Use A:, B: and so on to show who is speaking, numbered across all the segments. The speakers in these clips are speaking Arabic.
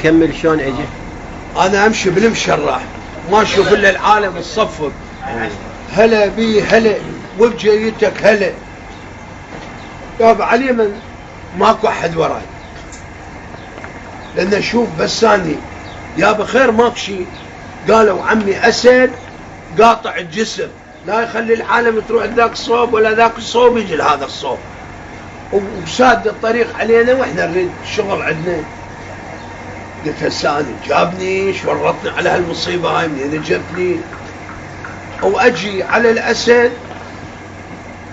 A: كمل شلون اجي.
B: انا امشي بالمشرح ما اشوف الا العالم الصفق، هلا بي هلا وبجيتك هلا. يابا علي من ماكو احد وراي، لان اشوف بس اني يابا خير ماكو شيء. قالوا عمي اسد قاطع الجسر، لا يخلي العالم تروح ذاك الصوب ولا ذاك الصوب يجي لهذا الصوب، وساد الطريق علينا واحنا نريد الشغل عندنا. قلت هسه انا جابني شورطني على هالمصيبه هاي منين جتني، واجي على الاسد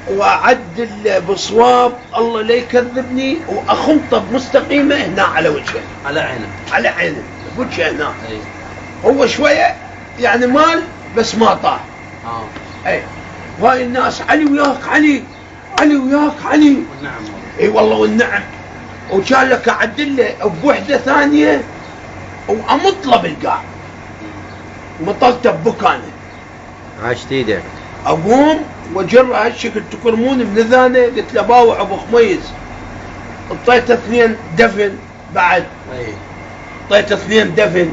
B: واعدل بصواب الله لا يكذبني، واخنطه بمستقيمه هنا على وجهه،
C: على عينه،
B: على عينه وجهه هنا. هو شويه يعني مال بس ما طاح. اي وهاي الناس علي وياك علي، علي وياك علي.
C: والنعم.
B: اي والله والنعم. وكان لك اعدل له بوحده ثانيه وامطله بالقاع، مطلته ببكانه.
A: عاشت ايدك.
B: اقوم واجرها هالشكل تكرمون من اذانه. قلت له باوع ابو خميس، اعطيته 2 دفن بعد. اعطيته 2 دفن.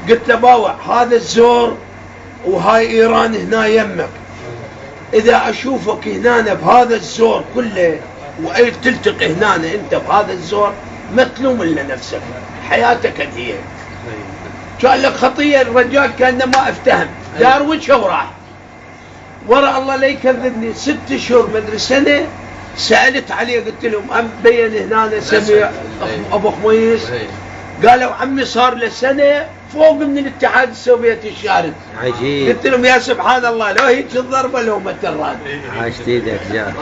B: قلت له باوع هذا الزور وهاي ايران هنا يمك، اذا اشوفك هنا بهذا الزور كله واي تلتقي هنا انت بهذا الزور ما تلوم الا نفسك، حياتك هي. كان لك خطيه. الرجال كانه ما افتهم، دار وجهه وراح ورا الله لا يكذبني. 6 اشهر مدري سنه سالت عليه، قلت لهم بين هنا سميع ابو خميس. قالوا عمي صار له سنه فوق من الاتحاد السوفيتي الشارد.
A: عجيب.
B: قلت لهم يا سبحان الله لو هيك الضربه لو ما تراد.
A: عاشت ايدك جار.